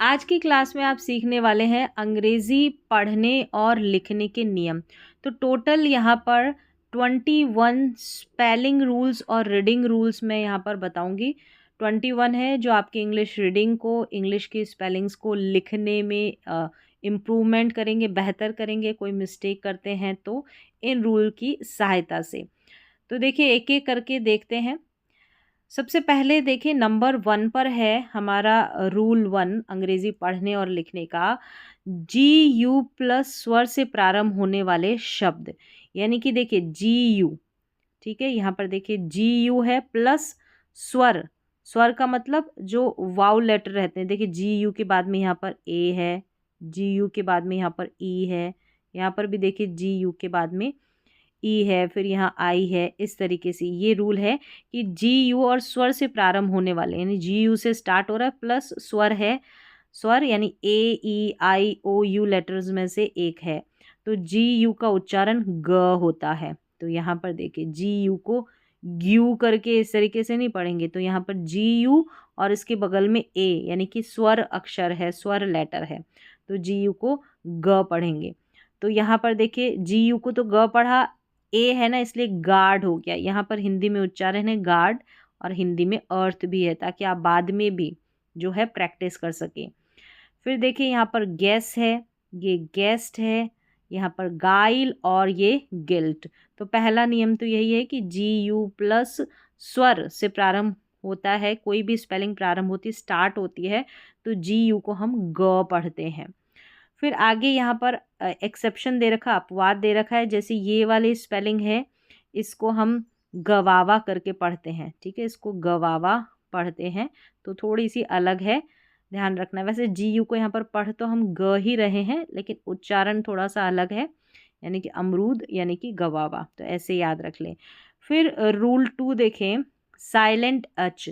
आज की क्लास में आप सीखने वाले हैं अंग्रेज़ी पढ़ने और लिखने के नियम। तो टोटल यहाँ पर 21 स्पेलिंग रूल्स और रीडिंग रूल्स मैं यहाँ पर बताऊँगी। 21 है जो आपकी इंग्लिश रीडिंग को, इंग्लिश की स्पेलिंग्स को लिखने में इम्प्रूवमेंट करेंगे, बेहतर करेंगे। कोई मिस्टेक करते हैं तो इन रूल की सहायता से। तो देखिए एक-एक करके देखते हैं। सबसे पहले देखिए नंबर 1 पर है हमारा रूल 1 अंग्रेजी पढ़ने और लिखने का। जी यू प्लस स्वर से प्रारंभ होने वाले शब्द, यानी कि देखिए जी यू, ठीक है। यहाँ पर देखिए जी यू है प्लस स्वर। स्वर का मतलब जो वाउ लेटर रहते हैं। देखिए जी यू के बाद में यहाँ पर ए है, जी यू के बाद में यहाँ पर ई है, यहाँ पर भी देखिए जी यू के बाद में ई है, फिर यहाँ आई है। इस तरीके से ये रूल है कि जी यू और स्वर से प्रारंभ होने वाले, यानी जी यू से स्टार्ट हो रहा है प्लस स्वर है, स्वर यानी ए ई आई ओ यू लेटर्स में से एक है, तो जी यू का उच्चारण ग होता है। तो यहाँ पर देखिए जी यू को ग्यू करके इस तरीके से नहीं पढ़ेंगे, तो यहाँ पर जी यू और इसके बगल में ए यानी कि स्वर अक्षर है, स्वर लेटर है, तो जी यू को ग पढ़ेंगे। तो यहाँ पर देखिए जी यू को तो ग पढ़ा, ए है ना इसलिए गार्ड हो गया। यहाँ पर हिंदी में उच्चारण है गार्ड और हिंदी में अर्थ भी है, ताकि आप बाद में भी जो है प्रैक्टिस कर सकें। फिर देखिए यहाँ पर गैस है, ये गेस्ट है, यहाँ पर गाइल और ये गिल्ट। तो पहला नियम तो यही है कि जी यू प्लस स्वर से प्रारंभ होता है, कोई भी स्पेलिंग प्रारंभ होती स्टार्ट होती है तो जी यू को हम ग पढ़ते हैं। फिर आगे यहाँ पर एक्सेप्शन दे रखा, अपवाद दे रखा है। जैसे ये वाली स्पेलिंग है, इसको हम गवावा करके पढ़ते हैं, ठीक है, इसको गवावा पढ़ते हैं, तो थोड़ी सी अलग है, ध्यान रखना। वैसे जी यू को यहाँ पर पढ़ तो हम ग ही रहे हैं, लेकिन उच्चारण थोड़ा सा अलग है, यानी कि अमरूद यानी कि गवावा, तो ऐसे याद रख लें। फिर रूल 2 देखें, साइलेंट एच।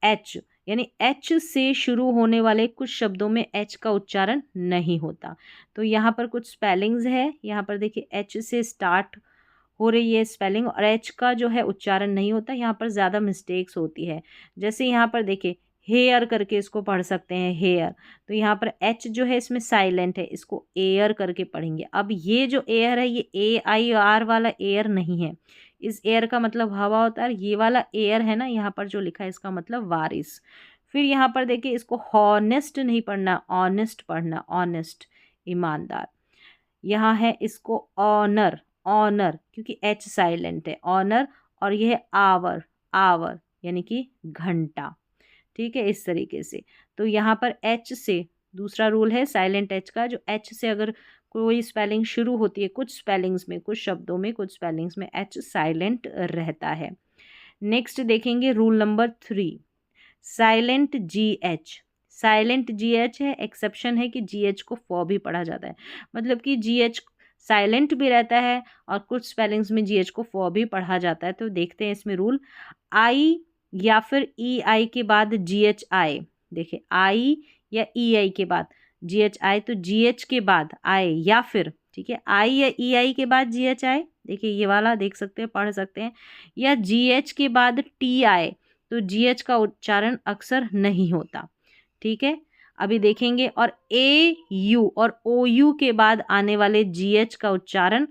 एच यानी एच से शुरू होने वाले कुछ शब्दों में एच का उच्चारण नहीं होता। तो यहाँ पर कुछ स्पेलिंग्स है, यहाँ पर देखिए एच से स्टार्ट हो रही है स्पेलिंग और एच का जो है उच्चारण नहीं होता, यहाँ पर ज़्यादा मिस्टेक्स होती है। जैसे यहाँ पर देखिए हेयर करके इसको पढ़ सकते हैं, हेयर, तो यहाँ पर एच जो है इसमें साइलेंट है, इसको एयर करके पढ़ेंगे। अब ये जो एयर है ये ए आई आर वाला एयर नहीं है, इस एयर का मतलब हवा होता है, ये वाला एयर है ना यहाँ पर जो लिखा है इसका मतलब वारिस। फिर यहाँ पर देखिए इसको हॉनेस्ट नहीं पढ़ना, ऑनेस्ट पढ़ना, ऑनेस्ट ईमानदार। यहाँ है इसको ऑनर, ऑनर क्योंकि एच साइलेंट है, ऑनर, और यह है आवर, आवर यानी कि घंटा, ठीक है, इस तरीके से। तो यहाँ पर एच से, दूसरा रूल है साइलेंट एच का, जो एच से अगर कोई स्पेलिंग शुरू होती है, कुछ स्पेलिंग्स में, कुछ शब्दों में, कुछ स्पेलिंग्स में एच साइलेंट रहता है। नेक्स्ट देखेंगे रूल नंबर 3, साइलेंट जी एच। साइलेंट जी एच है, एक्सेप्शन है कि जी एच को फॉ भी पढ़ा जाता है, मतलब कि जी एच साइलेंट भी रहता है और कुछ स्पेलिंग्स में जी एच को फॉ भी पढ़ा जाता है। तो देखते हैं इसमें रूल, आई या फिर ई आई के बाद जी एच आए, देखिए आई या ई आई के बाद जी एच आए, तो जी एच के बाद आए, या फिर ठीक है आई या ई आई के बाद जी एच आए, देखिए ये वाला देख सकते हैं, पढ़ सकते हैं, या जी एच के बाद टी आए, तो जी एच का उच्चारण अक्सर नहीं होता, ठीक है। अभी देखेंगे, और ए यू और ओ यू के बाद आने वाले जी एच का उच्चारण,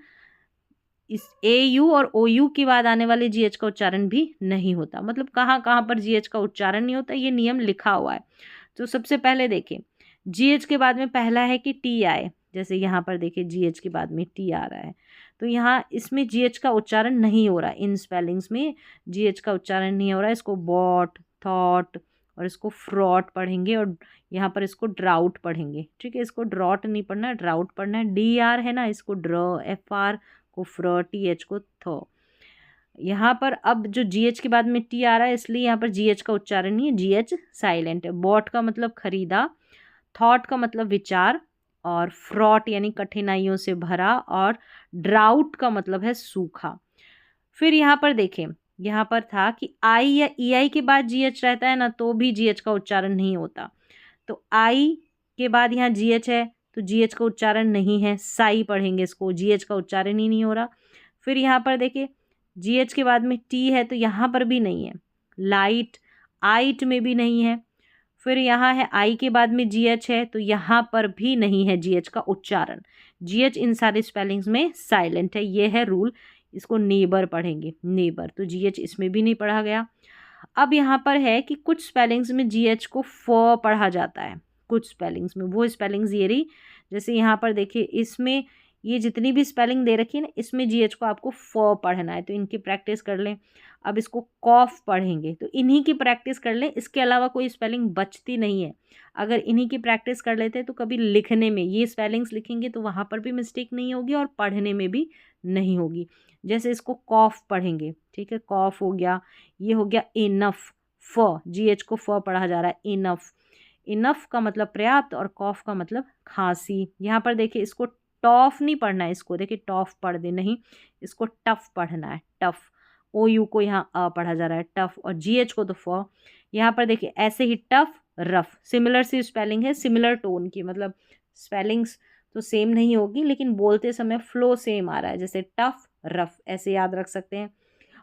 इस ए यू और ओ यू के बाद आने वाले जी एच का उच्चारण भी नहीं होता। मतलब कहाँ कहाँ पर जी एच का उच्चारण नहीं होता, ये नियम लिखा हुआ है। तो सबसे पहले देखें, जी एच के बाद में पहला है कि टी आए, जैसे यहाँ पर देखिए जी एच के बाद में टी आ रहा है, तो यहाँ इसमें जी एच का उच्चारण नहीं हो रहा, इन स्पेलिंग्स में जी एच का उच्चारण नहीं हो रहा है। इसको बॉट, थॉट और इसको फ्रॉट पढ़ेंगे, और यहाँ पर इसको ड्राउट पढ़ेंगे, ठीक है। इसको ड्रॉट नहीं पढ़ना है, ड्राउट पढ़ना है। डी आर है ना, इसको ड्र, एफ आर को फ्र, टी एच को थ। यहाँ पर अब जो जी एच के बाद में टी आ रहा है, इसलिए यहाँ पर जी एच का उच्चारण नहीं है, जी एच साइलेंट है। बॉट का मतलब खरीदा, थॉट का मतलब विचार, और फ्रॉट यानी कठिनाइयों से भरा, और ड्राउट का मतलब है सूखा। फिर यहाँ पर देखें, यहाँ पर था कि आई या ई आई के बाद जी एच रहता है ना, तो भी जी एच का उच्चारण नहीं होता। तो आई के बाद यहाँ जी एच है, तो जी एच का उच्चारण नहीं है, साई पढ़ेंगे इसको, जी एच का उच्चारण ही नहीं हो रहा। फिर यहाँ पर देखिए जी एच के बाद में टी है, तो यहाँ पर भी नहीं है। लाइट, आइट में भी नहीं है। फिर यहाँ है आई के बाद में GH है, तो यहाँ पर भी नहीं है GH का उच्चारण। GH इन सारे स्पेलिंग्स में साइलेंट है, ये है रूल। इसको नेबर पढ़ेंगे, नेबर, तो GH इसमें भी नहीं पढ़ा गया। अब यहाँ पर है कि कुछ स्पेलिंग्स में GH को फ पढ़ा जाता है, कुछ स्पेलिंग्स में। वो स्पेलिंग्स ये रही, जैसे यहाँ पर देखिए, इसमें ये जितनी भी स्पेलिंग दे रखी है ना, इसमें GH को आपको फ पढ़ना है, तो इनकी प्रैक्टिस कर लें। अब इसको कॉफ पढ़ेंगे, तो इन्हीं की प्रैक्टिस कर लें, इसके अलावा कोई स्पेलिंग बचती नहीं है। अगर इन्हीं की प्रैक्टिस कर लेते हैं तो कभी लिखने में ये स्पेलिंग्स लिखेंगे तो वहाँ पर भी मिस्टेक नहीं होगी और पढ़ने में भी नहीं होगी। जैसे इसको कॉफ पढ़ेंगे, ठीक है, कॉफ हो गया, ये हो गया इनफ, फ, GH को फ पढ़ा जा रहा है, इनफ। इनफ का मतलब पर्याप्त और कॉफ का मतलब खांसी। यहाँ पर देखिए, इसको टॉफ नहीं पढ़ना है, इसको देखिए टॉफ पढ़ दे, नहीं, इसको टफ पढ़ना है, टफ। OU को यहाँ अ पढ़ा जा रहा है, टफ, और GH को तो फ। यहाँ पर देखिए ऐसे ही टफ, रफ, सिमिलर सी स्पेलिंग है, सिमिलर टोन की, मतलब स्पेलिंग्स तो सेम नहीं होगी लेकिन बोलते समय फ्लो सेम आ रहा है, जैसे टफ, रफ, ऐसे याद रख सकते हैं।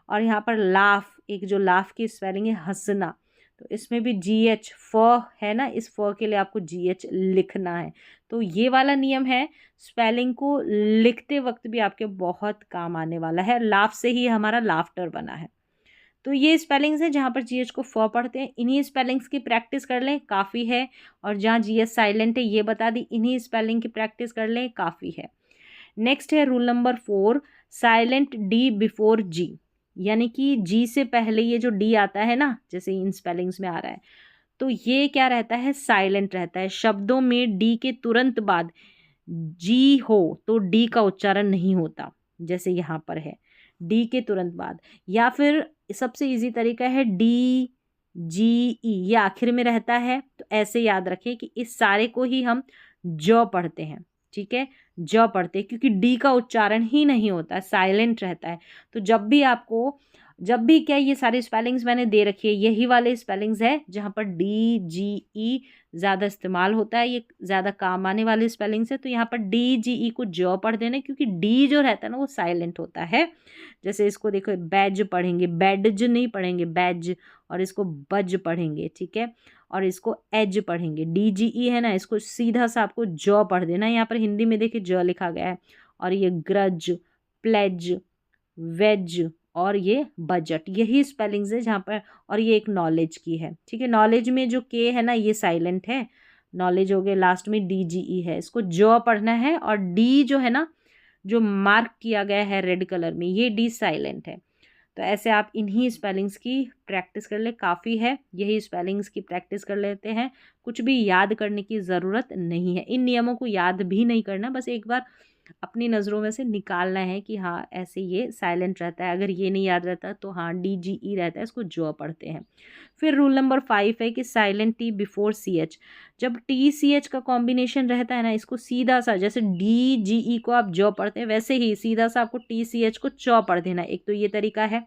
और यहाँ पर लाफ, एक जो लाफ की स्पेलिंग है हंसना, तो इसमें भी GH फ है ना, इस फ के लिए आपको GH लिखना है। तो ये वाला नियम है, स्पेलिंग को लिखते वक्त भी आपके बहुत काम आने वाला है। लाफ से ही हमारा लाफ्टर बना है। तो ये स्पेलिंग्स है जहाँ पर GH को फ पढ़ते हैं, इन्हीं स्पेलिंग्स की प्रैक्टिस कर लें, काफ़ी है। और जहाँ GH साइलेंट है ये बता दी, इन्हीं स्पेलिंग की प्रैक्टिस कर लें, काफ़ी है। नेक्स्ट है rule number 4, silent D before G, यानी कि G से पहले ये जो D आता है ना, जैसे इन स्पेलिंग्स में आ रहा है, तो ये क्या रहता है, साइलेंट रहता है। शब्दों में D के तुरंत बाद G हो तो D का उच्चारण नहीं होता, जैसे यहाँ पर है D के तुरंत बाद। या फिर सबसे इजी तरीका है DGE, ये आखिर में रहता है, तो ऐसे याद रखें कि इस सारे को ही हम ज पढ़ते हैं, ठीक है, ज पढ़ते हैं, क्योंकि D का उच्चारण ही नहीं होता, साइलेंट रहता है। तो जब भी क्या, ये सारी स्पेलिंग्स मैंने दे रखी है, यही वाले स्पेलिंग्स है जहाँ पर DGE ज़्यादा इस्तेमाल होता है, ये ज़्यादा काम आने वाले स्पेलिंग्स है। तो यहाँ पर DGE को ज पढ़ देना, क्योंकि D जो रहता है ना वो साइलेंट होता है। जैसे इसको देखो, बैज पढ़ेंगे, बैडज नहीं पढ़ेंगे, बैज, और इसको बज पढ़ेंगे, ठीक है, और इसको एज पढ़ेंगे। DGE है ना, इसको सीधा सा आपको ज पढ़ देना। यहाँ पर हिंदी में देखिए ज लिखा गया है, और ये ग्रज, प्लेज, वेज, और ये बजट, यही स्पेलिंग्स है जहाँ पर। और ये एक नॉलेज की है, ठीक है, नॉलेज में जो के है ना ये साइलेंट है, नॉलेज हो गए, लास्ट में DGE है, इसको ज पढ़ना है। और D जो है ना, जो मार्क किया गया है रेड कलर में, ये D साइलेंट है। तो ऐसे आप इन्हीं स्पेलिंग्स की प्रैक्टिस कर ले, काफ़ी है, यही स्पेलिंग्स की प्रैक्टिस कर लेते हैं, कुछ भी याद करने की ज़रूरत नहीं है। इन नियमों को याद भी नहीं करना, बस एक बार अपनी नज़रों में से निकालना है कि हाँ ऐसे ये साइलेंट रहता है। अगर ये नहीं याद रहता तो हाँ DGE रहता है, इसको ज पढ़ते हैं। फिर रूल नंबर 5 है कि साइलेंट T बिफोर CH। जब TCH का कॉम्बिनेशन रहता है ना, इसको सीधा सा, जैसे DGE को आप ज पढ़ते हैं, वैसे ही सीधा सा आपको TCH को च पढ़ देना। एक तो ये तरीका है,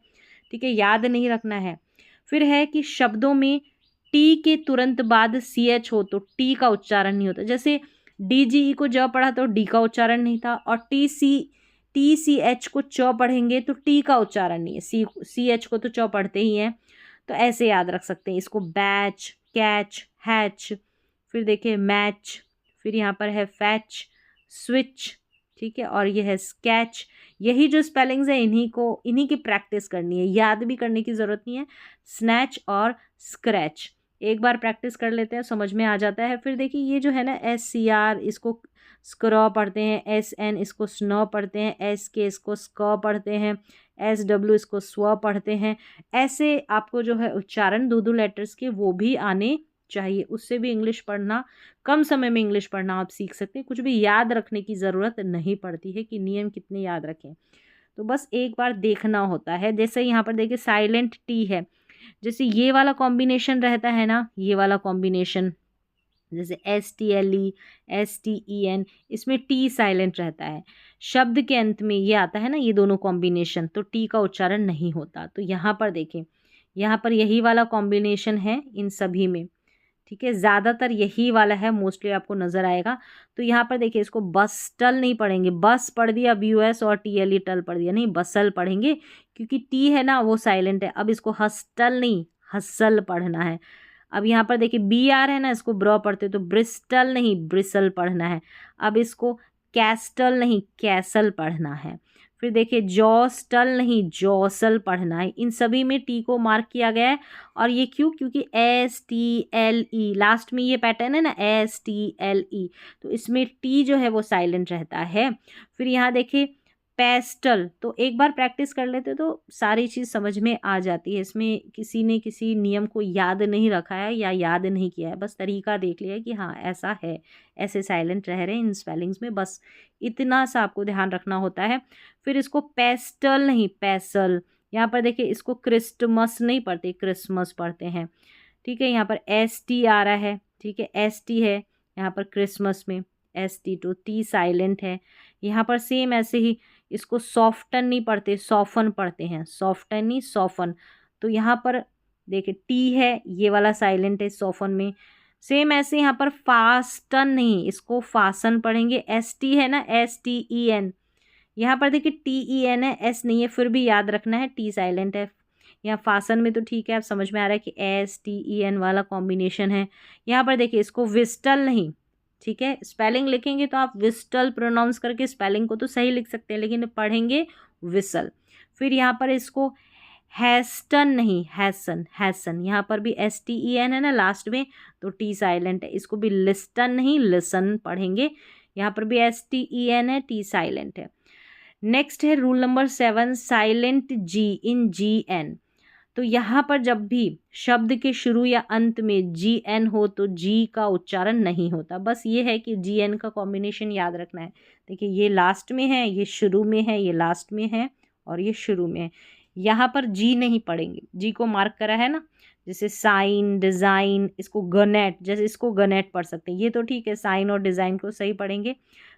ठीक है, याद नहीं रखना है। फिर है कि शब्दों में T के तुरंत बाद CH हो तो T का उच्चारण नहीं होता। जैसे DGE को ज पढ़ा तो D का उच्चारण नहीं था, और TCH को च पढ़ेंगे तो T का उच्चारण नहीं है, CH को तो च पढ़ते ही हैं। तो ऐसे याद रख सकते हैं इसको, बैच, कैच, हैच, फिर देखिए मैच, फिर यहाँ पर है फैच, स्विच, ठीक है, और ये है स्केच। यही जो स्पेलिंग्स है इन्हीं की प्रैक्टिस करनी है, याद भी करने की ज़रूरत नहीं है। स्नैच और स्क्रैच एक बार प्रैक्टिस कर लेते हैं, समझ में आ जाता है। फिर देखिए ये जो है ना, SCR इसको स्क्रॉ पढ़ते हैं, SN इसको स्नो पढ़ते हैं, SK इसको स्क पढ़ते हैं, SW इसको स्व पढ़ते हैं। ऐसे आपको जो है उच्चारण दो लेटर्स के वो भी आने चाहिए, उससे भी इंग्लिश पढ़ना, कम समय में इंग्लिश पढ़ना आप सीख सकते हैं। कुछ भी याद रखने की ज़रूरत नहीं पड़ती है कि नियम कितने याद रखें, तो बस एक बार देखना होता है। जैसे यहाँ पर देखिए साइलेंट T है, जैसे ये वाला कॉम्बिनेशन रहता है ना, ये वाला कॉम्बिनेशन जैसे STLE, STEN, इसमें T साइलेंट रहता है। शब्द के अंत में ये आता है ना, ये दोनों कॉम्बिनेशन, तो T का उच्चारण नहीं होता। तो यहाँ पर देखें, यहाँ पर यही वाला कॉम्बिनेशन है इन सभी में, ठीक है, ज़्यादातर यही वाला है, मोस्टली आपको नज़र आएगा। तो यहाँ पर देखिए, इसको बस्टल नहीं पढ़ेंगे, बस पढ़ दिया BUS, और TLE टल पढ़ दिया, नहीं, बसल पढ़ेंगे, क्योंकि T है ना वो साइलेंट है। अब इसको हस्टल नहीं, हसल पढ़ना है। अब यहाँ पर देखिए बी आ रहा है ना, इसको ब्र पढ़ते तो ब्रिस्टल नहीं ब्रिसल पढ़ना है। अब इसको कैस्टल नहीं कैसल पढ़ना है। फिर देखिए जॉस्टल नहीं जॉसल पढ़ना है। इन सभी में टी को मार्क किया गया है। और ये क्यों? क्योंकि STLE लास्ट में ये पैटर्न है ना, STLE, तो इसमें टी जो है वो साइलेंट रहता है। फिर यहाँ देखिए पेस्टल, तो एक बार प्रैक्टिस कर लेते तो सारी चीज़ समझ में आ जाती है। इसमें किसी ने किसी नियम को याद नहीं रखा है या याद नहीं किया है, बस तरीका देख लिया है कि हाँ ऐसा है, ऐसे साइलेंट रह रहे हैं इन स्पेलिंग्स में, बस इतना सा आपको ध्यान रखना होता है। फिर इसको पेस्टल नहीं पैसल। यहाँ पर देखिए इसको क्रिस्टमस नहीं पढ़ते, क्रिसमस पढ़ते हैं। ठीक है, यहाँ पर ST आ रहा है। ठीक है, ST है यहाँ पर क्रिसमस में, ST, तो टी साइलेंट है। यहाँ पर सेम ऐसे ही इसको सॉफ्टन नहीं पढ़ते, सॉफन पढ़ते हैं, सॉफ्टन नहीं सॉफन। तो यहाँ पर देखिए टी है, ये वाला साइलेंट है सॉफन में। सेम ऐसे यहाँ पर फास्टन नहीं, इसको फासन पढ़ेंगे। ST है ना, STEN, यहाँ पर देखिए TEN है, S नहीं है, फिर भी याद रखना है टी साइलेंट है। यहाँ फासन में तो ठीक है, आप समझ में आ रहा है कि STEN वाला कॉम्बिनेशन है। यहाँ पर देखिए इसको विस्टल नहीं, ठीक है, स्पेलिंग लिखेंगे तो आप विस्टल प्रोनाउंस करके स्पेलिंग को तो सही लिख सकते हैं, लेकिन पढ़ेंगे विसल। फिर यहाँ पर इसको हैस्टन नहीं हैसन, हैसन, यहाँ पर भी STEN है ना लास्ट में, तो टी साइलेंट है। इसको भी लिस्टन नहीं लिसन पढ़ेंगे, यहाँ पर भी STEN है, टी साइलेंट है। नेक्स्ट है रूल नंबर 7, साइलेंट G इन GN। तो यहाँ पर जब भी शब्द के शुरू या अंत में GN हो तो G का उच्चारण नहीं होता। बस ये है कि GN का कॉम्बिनेशन याद रखना है। देखिए ये लास्ट में है, ये शुरू में है, ये लास्ट में है और ये शुरू में है। यहाँ पर G नहीं पढ़ेंगे, G को मार्क करा है ना, जैसे साइन डिज़ाइन, इसको गनेट, जैसे इसको गनेट पढ़ सकते हैं, ये तो ठीक है, साइन और डिज़ाइन को सही पढ़ेंगे,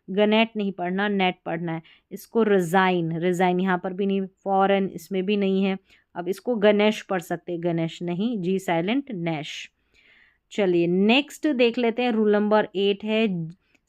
गनेट नहीं पढ़ना, नेट पढ़ना है। इसको रिज़ाइन, रिज़ाइन यहाँ पर भी नहीं, फॉरेन इसमें भी नहीं है। अब इसको गणेश पढ़ सकते हैं, गणेश नहीं, G साइलेंट नैश। चलिए नेक्स्ट देख लेते हैं, रूल नंबर 8 है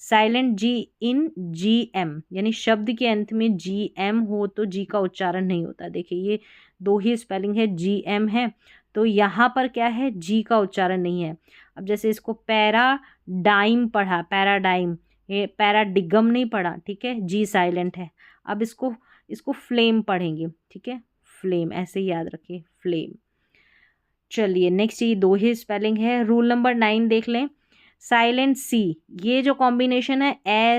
साइलेंट G इन GM, यानी शब्द के अंत में GM हो तो G का उच्चारण नहीं होता। देखिए ये दो ही स्पेलिंग है, GM है, तो यहाँ पर क्या है, G का उच्चारण नहीं है। अब जैसे इसको पैराडाइम पढ़ा, पैराडाइम, ये पैराडिगम नहीं पढ़ा, ठीक है, G साइलेंट है। अब इसको फ्लेम पढ़ेंगे, ठीक है, फ्लेम, ऐसे ही याद रखिए फ्लेम। चलिए नेक्स्ट, ये दो ही स्पेलिंग है। रूल नंबर 9 देख लें, साइलेंट C, ये जो कॉम्बिनेशन है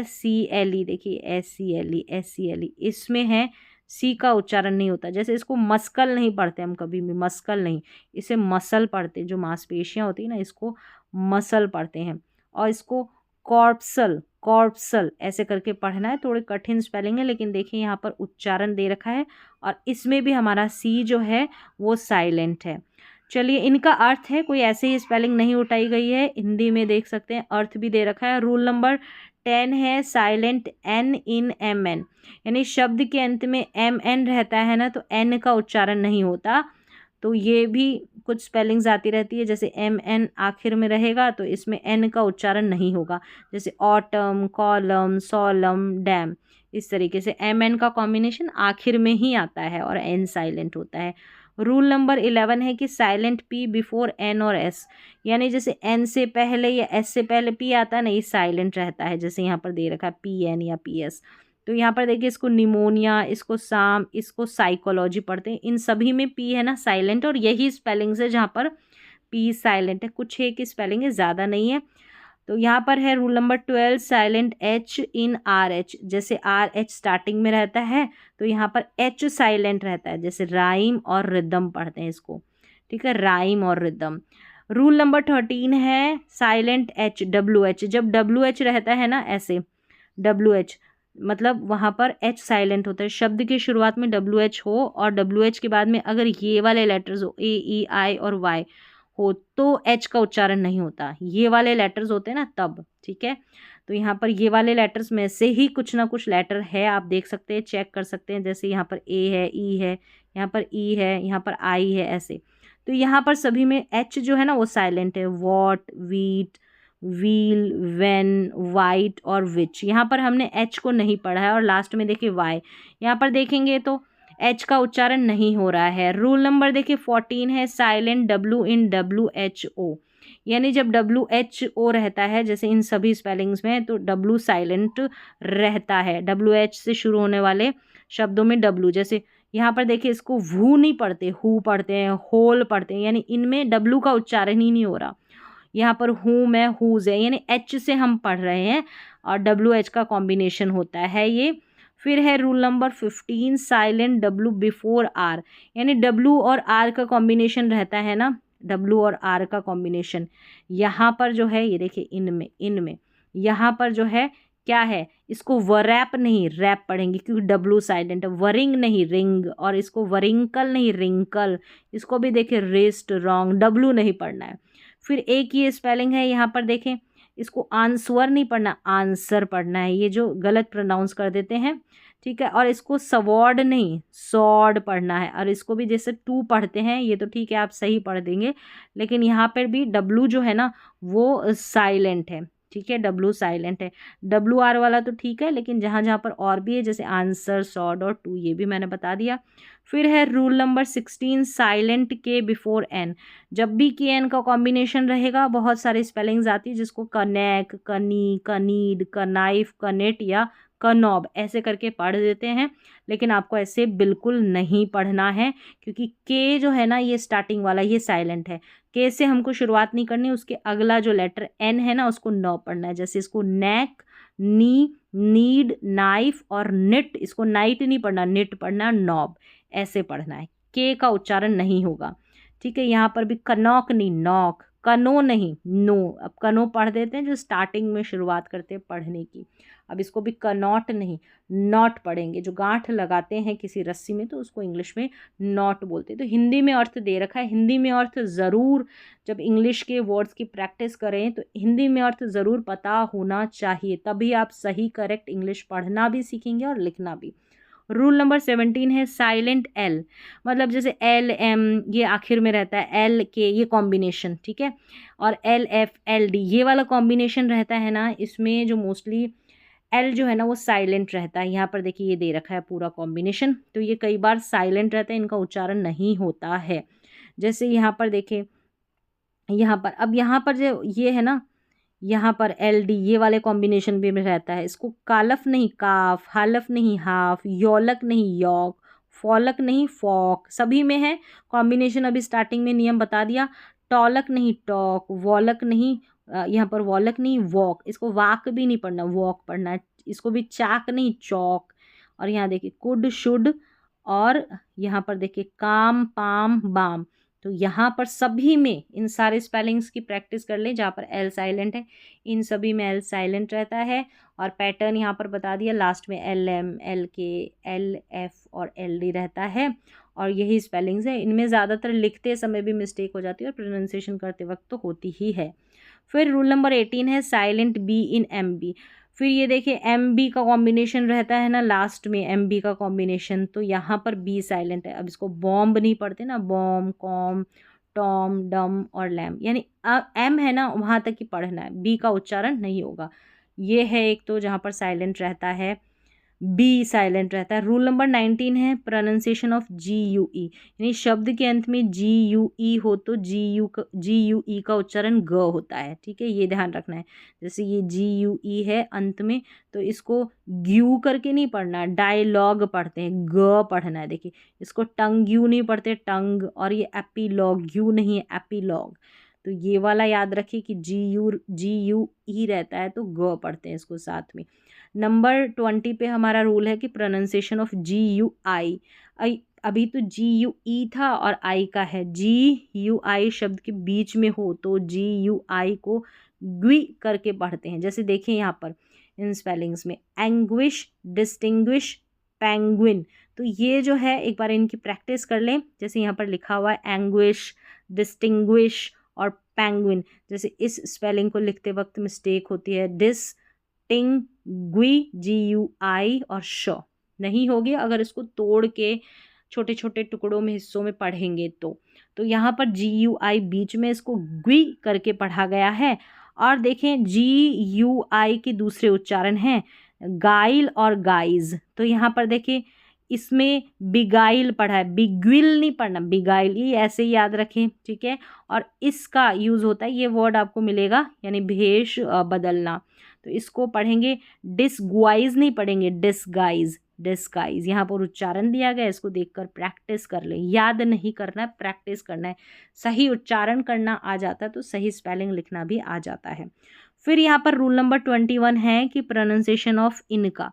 SCLE, देखिए SCLE, इसमें है C का उच्चारण नहीं होता। जैसे इसको मस्कल नहीं पढ़ते हम कभी भी, मस्कल नहीं, इसे मसल पढ़ते, जो मांसपेशियां होती है ना इसको मसल पढ़ते हैं। और इसको कॉर्पसल, कॉर्पसल ऐसे करके पढ़ना है, थोड़ी कठिन स्पेलिंग है, लेकिन देखिए यहाँ पर उच्चारण दे रखा है और इसमें भी हमारा C जो है वो साइलेंट है। चलिए इनका अर्थ है, कोई ऐसे ही स्पेलिंग नहीं उठाई गई है, हिंदी में देख सकते हैं, अर्थ भी दे रखा है। रूल नंबर 10 है साइलेंट N इन MN, यानी शब्द के अंत में MN रहता है ना, तो N का उच्चारण नहीं होता। तो ये भी कुछ स्पेलिंग्स आती रहती है, जैसे MN आखिर में रहेगा तो इसमें N का उच्चारण नहीं होगा, जैसे ऑटम, कॉलम, सोलम, डैम, इस तरीके से MN का कॉम्बिनेशन आखिर में ही आता है और N साइलेंट होता है। रूल नंबर 11 है कि साइलेंट P बिफोर N और S, यानी जैसे N से पहले या S से पहले P आता है ना, ये साइलेंट रहता है, जैसे यहाँ पर दे रखा है PN या PS। तो यहाँ पर देखिए इसको निमोनिया, इसको साम, इसको साइकोलॉजी पढ़ते हैं, इन सभी में P है ना साइलेंट, और यही स्पेलिंग्स है जहाँ पर P साइलेंट है, कुछ है कि स्पेलिंग है, ज़्यादा नहीं है। तो यहाँ पर है रूल नंबर 12 साइलेंट H इन RH, जैसे RH स्टार्टिंग में रहता है तो यहाँ पर H साइलेंट रहता है, जैसे राइम और रिदम पढ़ते हैं इसको, ठीक है, राइम और रिदम। रूल नंबर 13 है साइलेंट H, WH, जब WH रहता है ना ऐसे, WH मतलब वहाँ पर H साइलेंट होता है, शब्द की शुरुआत में WH हो और WH के बाद में अगर ये वाले लेटर्स हो A, E, I और Y हो तो H का उच्चारण नहीं होता, ये वाले लेटर्स होते हैं ना तब, ठीक है। तो यहाँ पर ये वाले लेटर्स में से ही कुछ ना कुछ लेटर है, आप देख सकते हैं, चेक कर सकते हैं, जैसे यहाँ पर A है, E है, यहाँ पर E है, यहाँ पर I है, ऐसे। तो यहाँ पर सभी में H जो है ना वो साइलेंट है, what, wheat, wheel, when, white और विच, यहाँ पर हमने H को नहीं पढ़ा है। और लास्ट में देखिए Y, यहाँ पर देखेंगे तो H का उच्चारण नहीं हो रहा है। रूल नंबर देखिए 14 है साइलेंट W इन WHO, यानी जब WHO रहता है जैसे इन सभी स्पेलिंग्स में, तो W साइलेंट रहता है। WH से शुरू होने वाले शब्दों में W, जैसे यहाँ पर देखिए इसको वू नहीं पढ़ते, हु पढ़ते हैं, होल पढ़ते हैं, यानी इनमें W का उच्चारण ही नहीं हो रहा। यहाँ पर हूँ मैं, हुज है, यानी H से हम पढ़ रहे हैं और WH का कॉम्बिनेशन होता है ये। फिर है rule number 15, silent W before R, यानी W और R का कॉम्बिनेशन रहता है ना, W और R का कॉम्बिनेशन यहाँ पर जो है, ये देखिए इनमें यहाँ पर जो है क्या है, इसको वरैप नहीं रैप पढ़ेंगे क्योंकि W साइलेंट है। वरिंग नहीं रिंग, और इसको वरिंकल नहीं रिंकल, इसको भी देखिए रिस्ट रॉन्ग, W नहीं पढ़ना है। फिर एक ये स्पेलिंग है यहाँ पर देखें, इसको आंसवर नहीं पढ़ना, आंसर पढ़ना है, ये जो गलत प्रोनाउंस कर देते हैं, ठीक है। और इसको सवॉर्ड नहीं सॉर्ड पढ़ना है, और इसको भी जैसे टू पढ़ते हैं, ये तो ठीक है आप सही पढ़ देंगे, लेकिन यहाँ पर भी W जो है ना वो साइलेंट है, ठीक है, W साइलेंट है। WR वाला तो ठीक है, लेकिन जहाँ जहाँ पर और भी है जैसे आंसर, सॉर्ड और टू, ये भी मैंने बता दिया। फिर है rule number 16, silent K before N। जब भी KN का कॉम्बिनेशन रहेगा बहुत सारी स्पेलिंग्स आती है, जिसको कनेक, कनी, कनीड, कनाइफ, कनेट या कनॉब ऐसे करके पढ़ देते हैं, लेकिन आपको ऐसे बिल्कुल नहीं पढ़ना है, क्योंकि K जो है ना ये स्टार्टिंग वाला ये साइलेंट है। K से हमको शुरुआत नहीं करनी, उसके अगला जो लेटर N है ना उसको नॉ पढ़ना है, जैसे इसको नेक, नी, नीड, नाइफ और निट, इसको नाइट नहीं पढ़ना, निट पढ़ना, नॉब ऐसे पढ़ना है, K का उच्चारण नहीं होगा, ठीक है। यहाँ पर भी कनॉक नहीं नॉक, कनो नहीं नो, अब कनो पढ़ देते हैं जो स्टार्टिंग में शुरुआत करते हैं पढ़ने की। अब इसको भी कनॉट नहीं नॉट पढ़ेंगे, जो गांठ लगाते हैं किसी रस्सी में तो उसको इंग्लिश में नॉट बोलते हैं। तो हिंदी में अर्थ दे रखा है, हिंदी में अर्थ ज़रूर, जब इंग्लिश के वर्ड्स की प्रैक्टिस करें तो हिंदी में अर्थ ज़रूर पता होना चाहिए, तभी आप सही करेक्ट इंग्लिश पढ़ना भी सीखेंगे और लिखना भी। रूल नंबर 17 है साइलेंट L, मतलब जैसे LM ये आखिर में रहता है, LK ये कॉम्बिनेशन, ठीक है, और LF LD ये वाला कॉम्बिनेशन रहता है ना, इसमें जो मोस्टली L जो है ना वो साइलेंट रहता है। यहाँ पर देखिए ये दे रखा है पूरा कॉम्बिनेशन, तो ये कई बार साइलेंट रहता है, इनका उच्चारण नहीं होता है। जैसे यहाँ पर देखें, यहाँ पर अब यहाँ पर जो ये है ना, यहाँ पर LD ये वाले कॉम्बिनेशन भी में रहता है, इसको कालफ नहीं काफ, हालफ नहीं हाफ, यौलक नहीं यौक, फौलक नहीं फॉक, सभी में है कॉम्बिनेशन। अभी स्टार्टिंग में नियम बता दिया, टॉलक नहीं टॉक, वॉलक नहीं यहाँ पर वॉलक नहीं वॉक, इसको वाक भी नहीं पढ़ना, वॉक पढ़ना है। इसको भी चाक नहीं चौक, और यहाँ देखिए कुड शुड, और यहाँ पर देखिए काम पाम बाम। तो यहाँ पर सभी में इन सारे स्पेलिंग्स की प्रैक्टिस कर लें, जहाँ पर L साइलेंट है इन सभी में L साइलेंट रहता है, और पैटर्न यहाँ पर बता दिया, लास्ट में LM LK LF और LD रहता है, और यही स्पेलिंग्स है। इनमें ज़्यादातर लिखते समय भी मिस्टेक हो जाती है और प्रोनाउंसिएशन करते वक्त तो होती ही है। फिर रूल नंबर 18 है साइलेंट B इन MB। फिर ये देखिए MB का कॉम्बिनेशन रहता है ना लास्ट में, MB का कॉम्बिनेशन, तो यहाँ पर B साइलेंट है। अब इसको बॉम्ब नहीं पढ़ते ना, बॉम्ब, कॉम, टॉम, डम और लैम, यानी M है ना वहाँ तक ही पढ़ना है, B का उच्चारण नहीं होगा। ये है एक तो जहाँ पर साइलेंट रहता है, B साइलेंट रहता है। रूल नंबर 19 है प्रोनाउंसिएशन ऑफ GUE, यानी शब्द के अंत में GUE हो तो GUE का उच्चारण ग होता है, ठीक है, ये ध्यान रखना है। जैसे ये GUE है अंत में, तो इसको ग्यू करके नहीं पढ़ना, डायलॉग पढ़ते हैं, ग पढ़ना है। देखिए इसको टंग यू नहीं पढ़ते, टंग, और ये एपीलॉग, यू नहीं है एपीलॉग, तो ये वाला याद रखिए कि GUE रहता है तो ग पढ़ते हैं इसको साथ में। नंबर 20 पे हमारा रूल है कि प्रोनाउंसिएशन ऑफ GUI, अभी तो GUE था और I का है, GUI शब्द के बीच में हो तो GUI को ग्वी करके पढ़ते हैं। जैसे देखें यहाँ पर इन स्पेलिंग्स में, एंग्विश, डिस्टिंग्विश, पेंगुइन, तो ये जो है एक बार इनकी प्रैक्टिस कर लें। जैसे यहाँ पर लिखा हुआ है एंग्विश, डिस्टिंग्विश और पेंगुइन, जैसे इस स्पेलिंग को लिखते वक्त मिस्टेक होती है, डिस्टिंग्वी GUI और श नहीं होगी अगर इसको तोड़ के छोटे छोटे टुकड़ों में हिस्सों में पढ़ेंगे तो यहाँ पर GUI बीच में इसको ग्वी करके पढ़ा गया है। और देखें GUI के दूसरे उच्चारण हैं गाइल और गाइज, तो यहाँ पर देखिए इसमें बिगाइल पढ़ा है, बिग्विल नहीं पढ़ना, बिगाइल, ये ऐसे ही याद रखें, ठीक है। और इसका यूज़ होता है, ये वर्ड आपको मिलेगा, यानी भेष बदलना, तो इसको पढ़ेंगे डिसगुआइज नहीं पढ़ेंगे, डिसगाइज, डिसगाइज। यहाँ पर उच्चारण दिया गया, इसको देखकर प्रैक्टिस कर ले, याद नहीं करना है, प्रैक्टिस करना है। सही उच्चारण करना आ जाता है तो सही स्पेलिंग लिखना भी आ जाता है। फिर यहाँ पर रूल नंबर 21 है कि प्रोनाउंसिएशन ऑफ इनका,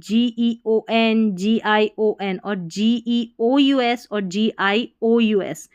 GEON, GION और GEOUS और GIOUS।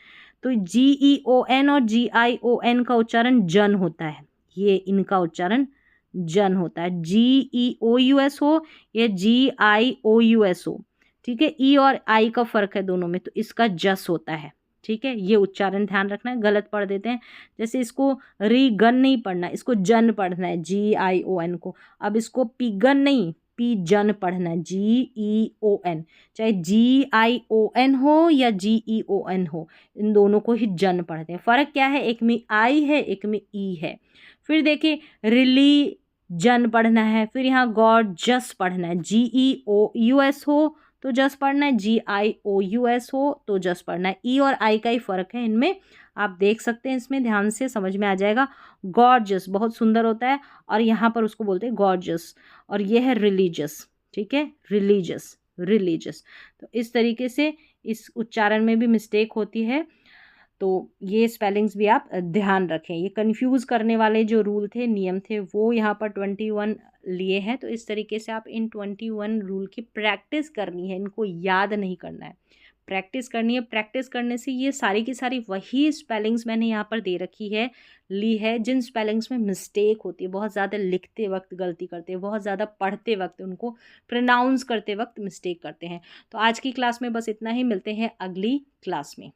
तो GEON और GION का उच्चारण जन होता है, ये इनका उच्चारण जन होता है। GEOUS हो या GIOUS हो, ठीक है, ई और आई का फर्क है दोनों में, तो इसका जस होता है, ठीक है। ये उच्चारण ध्यान रखना है, गलत पढ़ देते हैं, जैसे इसको रीगन नहीं पढ़ना, इसको जन पढ़ना है, GION को। अब इसको पिगन नहीं, पी जन पढ़ना है, GEON। चाहे GION हो या GEON हो, इन दोनों को ही जन पढ़ते हैं। फ़र्क क्या है, एक में आई है, एक में ई है। फिर देखिए रिलीजन पढ़ना है, फिर यहाँ गॉर्जस पढ़ना है, GEOUS हो तो जस पढ़ना है, GIOUS हो तो जस पढ़ना है। ई और आई का ही फ़र्क है इनमें, आप देख सकते हैं, इसमें ध्यान से समझ में आ जाएगा। गॉर्जस बहुत सुंदर होता है, और यहाँ पर उसको बोलते हैं गॉर्जस, और ये है रिलीजियस, ठीक है, रिलीजियस, रिलीजियस। तो इस तरीके से इस उच्चारण में भी मिस्टेक होती है, तो ये स्पेलिंग्स भी आप ध्यान रखें। ये कंफ्यूज करने वाले जो रूल थे, नियम थे, वो यहाँ पर 21 लिए हैं। तो इस तरीके से आप इन 21 रूल की प्रैक्टिस करनी है, इनको याद नहीं करना है, प्रैक्टिस करनी है। प्रैक्टिस करने से ये सारी की सारी वही स्पेलिंग्स मैंने यहाँ पर दे रखी है, ली है, जिन स्पेलिंग्स में मिस्टेक होती है, बहुत ज़्यादा लिखते वक्त गलती करते हैं, बहुत ज़्यादा पढ़ते वक्त, उनको प्रोनाउंस करते वक्त मिस्टेक करते हैं। तो आज की क्लास में बस इतना ही, मिलते हैं अगली क्लास में।